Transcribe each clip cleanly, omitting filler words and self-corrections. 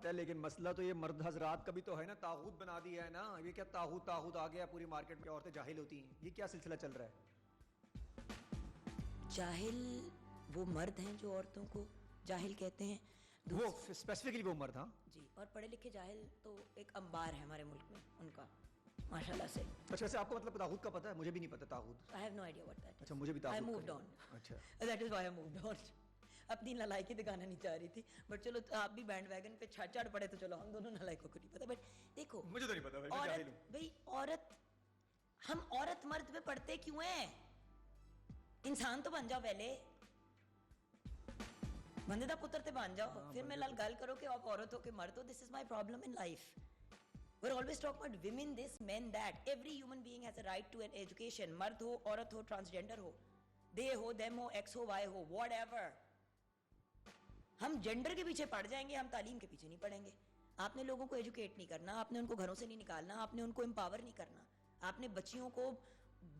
है, लेकिन मसला तो ये मर्द हजरात का भी तो है ना, तागूत बना दिया है ना। ये क्या तागूत आ गया पूरी मार्केट में, औरतें जाहिल होती हैं, ये क्या सिलसिला चल रहा है? जाहिल वो मर्द हैं जो औरतों को जाहिल कहते हैं, वो स्पेसिफिकली वो मर्द। हाँ जी। और पढ़े लिखे जाहिल तो एक अंबार है हमारे मुल्क में उनका, माशाल्लाह से। अच्छा, वैसे आपको मतलब तागूत का पता है? मुझे भी नहीं पता तागूत। I have no idea what that. अच्छा, मुझे भी तागूत। I moved on. अच्छा, that is why I moved on. अपनी नालायकी दिखाना नहीं चाह रही थी, बट चलो आप भी बैंड वैगन पे चढ़ पड़े तो चलो हम दोनों नालायकों को नहीं पता। बट देखो, मुझे तो नहीं पता भाई, मैं जाहिल हूं। भाई औरत, हम औरत मर्द में पढ़ते क्यों हैं? इंसान तो बन जाओ पहले, बंदे दा पुत्र ते बन जाओ, फिर मेरे नाल गल करो कि आप औरत हो के मर्द हो। This is my problem in life. We're always talking about women this, men that. Every human being has a right to an education. मर्द हो, औरत हो, ट्रांसजेंडर हो, दे हो, देम हो, एक्स हो, वाई हो, whatever. हम जेंडर के पीछे पड़ जाएंगे, हम तालीम के पीछे नहीं पड़ेंगे। आपने लोगों को एजुकेट नहीं करना, आपने उनको घरों से नहीं निकालना, आपने उनको एम्पावर नहीं करना, आपने बच्चियों को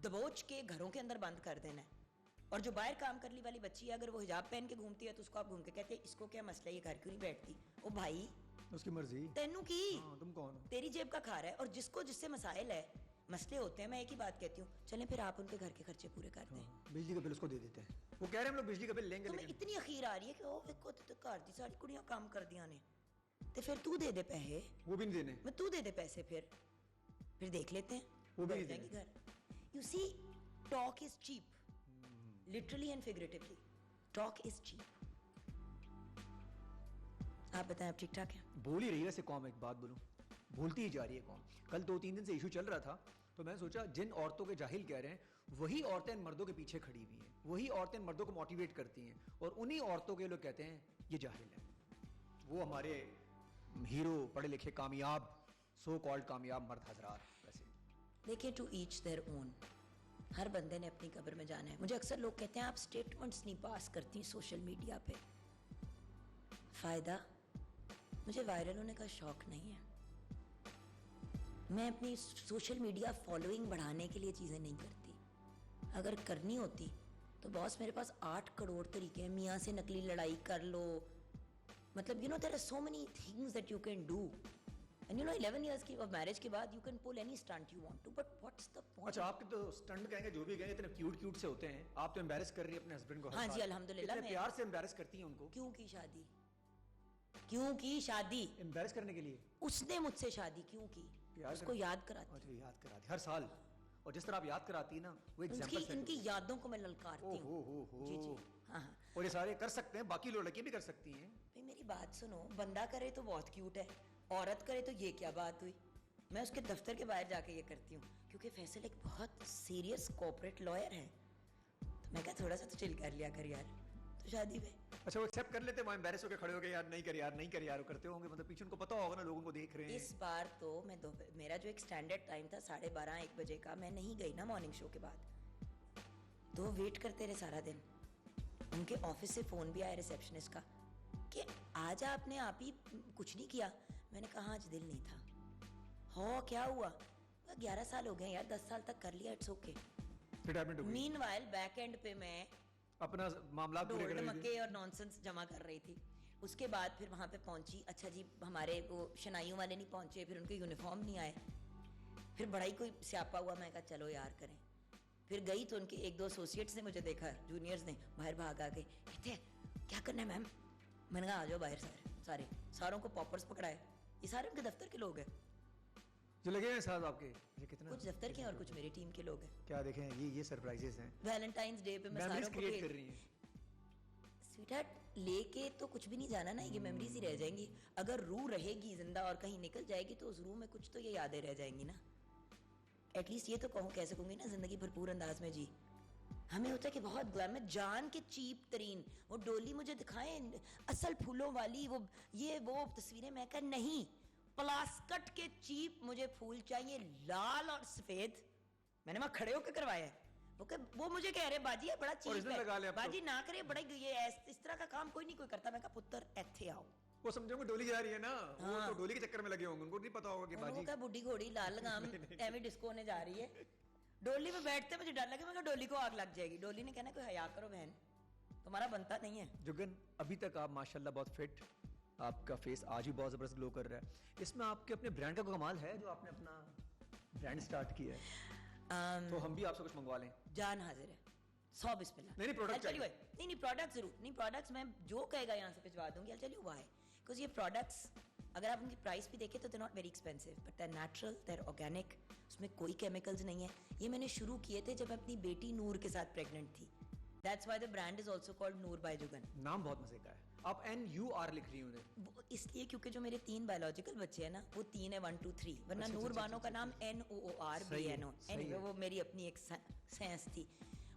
दबोच के घरों के अंदर बंद कर देना है। और जो बाहर काम करने वाली बच्ची है, अगर वो हिजाब पहन के घूमती है तो उसको आप घूम के कहते हैं इसको क्या मसला है, ये घर क्यों नहीं बैठती? ओ भाई, उसकी मर्जी, तेनू की। तुम कौन हो? तेरी जेब का खा रहा है। और जिसको जिससे मसाइल है, मसले होते हैं, मैं एक ही बात कहती हूँ, चलें फिर आप उनके घर के खर्चे पूरे कर दें। बिजली का बिल उसको दे देते हैं। वो कह रहे हैं हम लोग बिजली का बिल लेंगे, तुम्हें इतनी अखीर आ रही है कि ओ देखो तो घर दी सारी कुड़ियां काम कर दिया ने, तो फिर तू दे दे पैसे। वो भी नहीं देने। मैं तू दे दे पैसे, फिर देख लेते हैं, वो भी नहीं जाएंगे घर। You see, talk is cheap, literally and figuratively, talk is cheap. आप बताएं, आप ठीक ठाक हैं? बोल ही रही है वैसे कौम। एक बात बोलूं, भूलती ही जा रही है कौम। कल 2-3 दिन से इशू चल रहा था, तो मैंने सोचा जिन औरतों के जाहिल कह रहे हैं वही औरतें इन मर्दों के पीछे खड़ी हुई हैं, वही औरतें इन मर्दों को मोटिवेट करती हैं, और उन्हीं औरतों के लोग कहते हैं ये जाहिल है। वो हमारे हीरो, पढ़े लिखे, कामयाब, सो कॉल्ड कामयाब मर्द हजरात। वैसे देखिए, टू ईच देयर ओन, हर बंदे ने अपनी कब्र में जाना है। मुझे अक्सर लोग कहते हैं आप स्टेटमेंट्स नहीं पास करती सोशल मीडिया पे। फायदा, मुझे वायरल होने का शौक नहीं है। मैं अपनी सोशल मीडिया फॉलोइंग बढ़ाने के लिए चीज़ें नहीं करती। अगर करनी होती तो बॉस, मेरे पास 8 करोड़ तरीके हैं। मियाँ से नकली लड़ाई कर लो, मतलब you know there are so many things that you can do. And you know 11 years की ऑफ मैरिज के बाद you can pull any stunt you want to, but what's the point? अच्छा, आपके तो स्टंट कहेंगे जो भी कहेंगे इतने क्यूट से होते हैं। आप तो एम्बैरेस कर रही है अपने हस्बैंड को। हाँ जी, अल्हम्दुलिल्लाह। इतने प्यार से एम्बैरेस करती हैं उनको। क्यों की शादी? क्यों की शादी? एम्बैरेस करने के लिए। उसने मुझसे शादी क्यों की? उसको याद कराती। अच्छा, याद कराती हर साल। और जिस तरह आप याद कराती है ना, वो एग्जांपल इनकी यादों को मैं ललकारती हूँ। जी जी, हाँ हाँ। और ये सारे कर सकते हैं, बाकी लोग लड़के भी कर सकती हैं। भाई मेरी बात सुनो, बंदा करे तो बहुत क्यूट है, औरत करे तो ये क्या बात हुई? मैं उसके दफ्तर के बाहर जाके ये करती हूँ, क्योंकि फैसल एक बहुत सीरियस कॉर्पोरेट लॉयर है, तो मैं क्या थोड़ा सा तो चिल कर लिया कर यार, तो शादी में। अच्छा, वो एक्सेप्ट कर लेते हैं, वो एम्बैरेस होकर खड़े हो गए, यार नहीं कर यार, नहीं कर यार, वो करते होंगे, मतलब पीछे उनको पता होगा ना, लोगों को देख रहे हैं। इस बार तो मैं मेरा जो एक स्टैंडर्ड टाइम था 12:30-1 बजे का, मैं नहीं गई ना मॉर्निंग शो के बाद, तो वेट करते रहे सारा दिन। उनके ऑफिस से फोन भी आया रिसेप्शनिस्ट का कि आज आपने आप ही कुछ नहीं किया। मैंने कहा आज दिल नहीं था। हो क्या हुआ? 11 साल हो गए यार, 10 साल तक कर लिया, it's okay. Meanwhile back and पे मैं अपना मामला पूरे कर रही थी और नॉनसेंस जमा कर रही थी। उसके बाद फिर वहां पे पहुंची। अच्छा जी, हमारे वो शनाइयों वाले नहीं पहुंचे, फिर उनके यूनिफॉर्म नहीं आए, फिर बड़ा ही कोई स्यापा हुआ। मैं कहा चलो यार करें। फिर गई तो उनके 1-2 एसोसिएट्स ने मुझे देखा, जूनियर्स ने, बाहर भाग आ गए, कहते क्या करना है मैम? मैंने कहा आ जाओ बाहर। सारों को पॉपर्स पकड़ाए। ये सारे उनके दफ्तर के लोग हैं जो लगे हैं साथ आपके। कितना कुछ दफ्तर के और कुछ मेरी टीम के लोग हैं। क्या देखें, ये सरप्राइजेस हैं। वैलेंटाइंस डे पे मैं सारों को क्रिएट कर रही हैं। स्वीटहार्ट लेके तो कुछ भी नहीं जाना ना, ये मेमोरीज ही रह जाएंगी। अगर रूह रहेगी जिंदा और कहीं निकल जाएगी तो उस रूह में कुछ तो ये यादें रह जाएंगी ना। एटलीस्ट ये तो कह सकूंगी ना, जिंदगी भरपूर अंदाज में जी। हमें होता है कि बहुत ग्लैमर, जान के चीप तरीन वो डोली मुझे दिखाएं, असल फूलों वाली वो तस्वीरें। मैं कहा नहीं, प्लास्कट के चीप मुझे फूल चाहिए, लाल और सफेद। मैंने वहां खड़े होकर करवाया है। वो मुझे कह रहे बाजी है बड़ा चीप है, बाजी ना करे, बड़ा ये इस तरह का काम कोई नहीं कोई करता। मैं कहा पुत्र ऐथे आओ। वो समझोगे डोली जा रही है ना, वो तो डोली के चक्कर में लगे होंगे, उनको नहीं पता होगा कि बाजी का बुढ़ी घोड़ी लाल लगाम एवं डिस्को होने जा रही है। डोली में बैठते मुझे डर लगे, मैं कहा डोली को आग लग जाएगी। डोली ने कहना कोई हया करो बहन, तुम्हारा बनता नहीं है। जुगन, अभी तक आप माशाल्लाह बहुत फिट, आपका फेस आज भी बहुत ज़बरदस्त ग्लो कर रहा है। इसमें आपके अपने ब्रांड का कोई कमाल है जो आपने अपना ब्रांड स्टार्ट किया है? तो हम भी आपसे कुछ मंगवा लें। जान हाजिर है, 100 बिस्मिल्लाह। नहीं, product I'll tell you चाहिए। why. नहीं प्रोडक्ट जरूर नहीं, प्रोडक्ट्स मैं जो कहेगा यहाँ से भिजवा दूंगी। I'll tell you why. Because ये प्रोडक्ट्स अगर आप उनकी प्राइस भी देखें तो they're not very expensive, but they're natural, they're organic, उसमें कोई केमिकल्स नहीं है। ये मैंने शुरू किए थे जब मैं अपनी बेटी नूर के साथ प्रेग्नेंट थी। That's why the brand is also called Noor by Jugan. नाम बहुत मजे का है। आप NUR लिख रही हैं वो इसलिए क्योंकि जो मेरे 3 बायोलॉजिकल बच्चे हैं ना, वो 3 है 1 2 3, वरना अच्छा, नूर अच्छा, बानो का अच्छा, नाम NOOR सही है, BNO। सही एनीवे है। वो मेरी अपनी एक सेंस थी।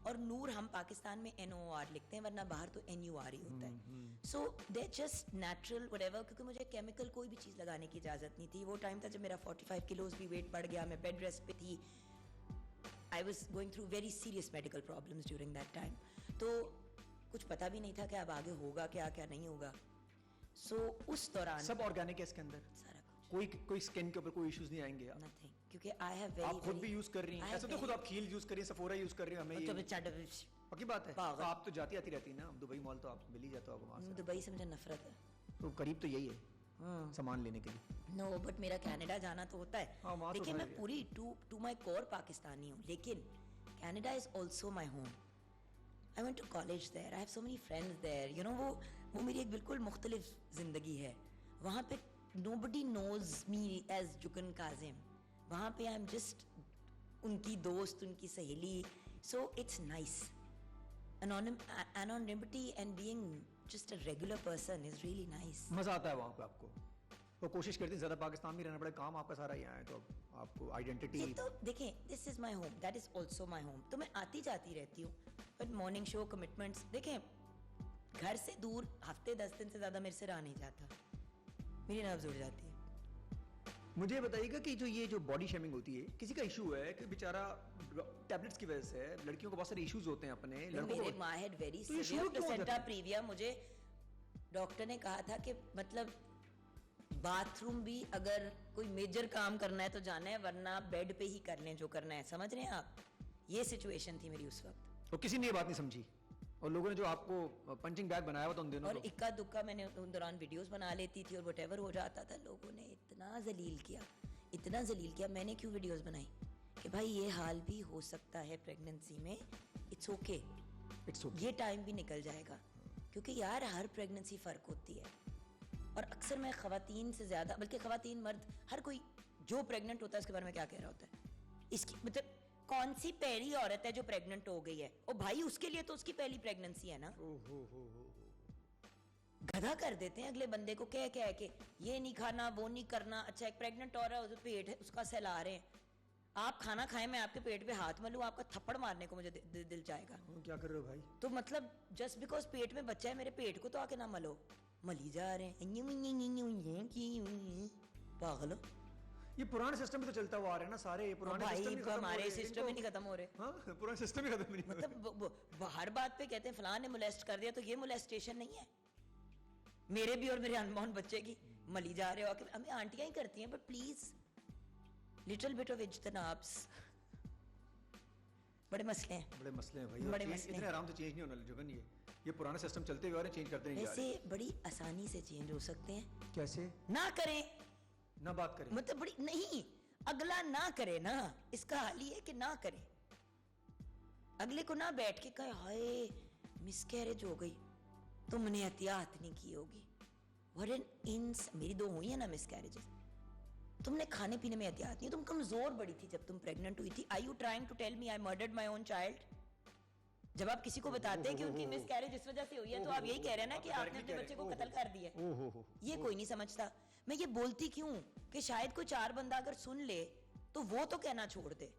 और नूर हम पाकिस्तान में NOR लिखते हैं, वरना बाहर तो NUR ही होता है। सो दे जस्ट नेचुरल व्हाटएवर, क्योंकि मुझे केमिकल कोई भी चीज़ लगाने की इजाज़त नहीं थी। वो टाइम था जब मेरा 45 किलोज भी वेट बढ़ गया, मैं बेड रेस्ट पे थी। I was going through very serious medical problems during that time. तो कुछ पता भी नहीं था कि अब आगे होगा क्या क्या नहीं होगा। सो उस दौरान सब ऑर्गेनिक है इसके अंदर, सारा कुछ कोई स्किन के ऊपर कोई इश्यूज नहीं आएंगे। नथिंग, क्योंकि आई हैव वेरी आप खुद भी यूज कर रही हैं, ऐसा तो खुद आप खील यूज कर रही हैं, सफोरा यूज कर रही हैं, हमें ये पक्की बात है। पागल। तो आप तो जाती आती रहती हैं ना, दुबई मॉल तो आप मिल ही जाता होगा वहाँ से। दुबई से मुझे नफरत है। तो करीब तो यही है सामान लेने के लिए। नो बट मेरा कनाडा जाना तो होता है। हाँ, वहाँ तो देखिए है मैं ही है। पूरी टू माई कोर पाकिस्तानी हूँ, लेकिन Canada is also my home. I went to college there, I have so many friends there, you know. वो मेरी एक बिल्कुल मुख्तलिफ जिंदगी है। वहाँ पे nobody knows me as Jugan Kazim. वहाँ पे आई एम जस्ट उनकी दोस्त, उनकी सहेली। So it's nice. Anonymity and being just a regular person is really nice. मजा आता है वहाँ पे आपको। तो कोशिश करती हैं ज़्यादा पाकिस्तान में रहना पड़े, काम आपका सारा यहाँ है, तो आपको आइडेंटिटी। ये तो देखें, this is my home, that is also my home. तो मैं आती जाती रहती हूँ, बट मॉर्निंग शो कमिटमेंट्स, देखें घर से दूर हफ्ते 10 दिन से ज़्यादा मेरे से रहा नहीं जाता, मेरी नर्व्स उड़ जाती है। मुझे बताइएगा कि जो बॉडी शेमिंग होती है, किसी का इशू है कि बेचारा टैबलेट्स की वजह से, लड़कियों को बहुत सारे इश्यूज होते हैं अपने, लड़कों मेरे को माँ हैड वेरी तो ये सीवियर शुरू क्यों हो प्लेसेंटा जाता है? प्रीविया। मुझे डॉक्टर ने कहा था कि मतलब बाथरूम भी अगर कोई मेजर काम करना है तो जाना है, वरना बेड पे ही कर लें जो करना है। समझ रहे हैं आप? ये सिचुएशन थी मेरी उस वक्त। तो किसी ने ये बात नहीं समझी, और लोगों ने जो आपको पंचिंग बैग बनाया हुआ था उन दिनों और तो। इक्का दुक्का मैंने उन दौरान वीडियोस बना लेती थी, और वटेवर हो जाता था। लोगों ने इतना जलील किया, इतना जलील किया। मैंने क्यों वीडियोस बनाई कि भाई ये हाल भी हो सकता है प्रेगनेंसी में, इट्स ओके, इट्स ओके। ये टाइम भी निकल जाएगा। क्योंकि यार हर प्रेगनेंसी फ़र्क होती है, और अक्सर मैं ख़वातीन से ज़्यादा, बल्कि ख़वातीन मर्द, हर कोई जो प्रेग्नेंट होता है उसके बारे में क्या कह रहा होता है। इसकी मतलब कौन सी पहली औरत है जो प्रेग्नेंट हो गई है? ओ भाई, उसके लिए तो उसकी पहली प्रेगनेंसी है ना। गधा कर देते हैं अगले बंदे को कह कह के, ये नहीं खाना, वो नहीं करना। अच्छा, एक प्रेग्नेंट औरत है, उसका पेट है, उसका सहला रहे हैं, आप खाना खाएं, मैं आपके पेट पे हाथ मलूं, आपका थप्पड़ मारने को मुझे दिल चाहेगा। क्या कर रहे हो भाई? तो मतलब जस्ट बिकॉज पेट में बच्चा है, मेरे पेट को तो आके ना मलो। मली जा रहे हैं पागल। ये पुराने सिस्टम में तो चलता हुआ आ रहा है ना, सारे ये पुराने भाई सिस्टम नहीं खत्म हो हमारे रहे, सिस्टम ही नहीं खत्म हो रहे। हाँ, पुराने सिस्टम ही खत्म नहीं हो रहे। मतलब हर बात पे कहते हैं फलां ने मोलेस्ट कर दिया, तो ये मोलेस्टेशन नहीं है। मेरे भी और मेरे अनबॉर्न बच्चे की मली जा रहे हो आके। हमें आंटियां ही करती हैं, but please little bit of इज्तनाब्स। बड़े मसले हैं, बड़े मसले हैं भाई, बड़े चेंज मसले इतने हैं। आराम से चेंज नहीं होने जुगन। ये पुराने सिस्टम चलते हुए आ रहे हैं, चेंज करते नहीं जा वैसे रहे। बड़ी आसानी से चेंज हो सकते हैं। कैसे? ना करें, ना बात करें, मतलब बड़ी नहीं, अगला ना करे ना, इसका हाल ही है कि ना करे। अगले को ना बैठ के कहे हाय मिसकैरेज हो गई, तुमने एहतियात नहीं की होगी। वरन मेरी 2 हुई है ना मिसकैरेजेस, तुमने खाने पीने में एहतियात नहीं, तुम कमजोर बड़ी थी जब तुम प्रेग्नेंट हुई थी। I you trying to tell me I murdered my own child? जब आप किसी को बताते हैं कि उनकी मिसकैरेज इस वजह से हुई है, तो आप यही कह रहे हैं ना कि आपने अपने बच्चे को कत्ल कर दिया। ये कोई नहीं समझता। मैं ये बोलती क्यों कि शायद कोई 4 बंदा अगर सुन ले तो वो तो कहना छोड़ दे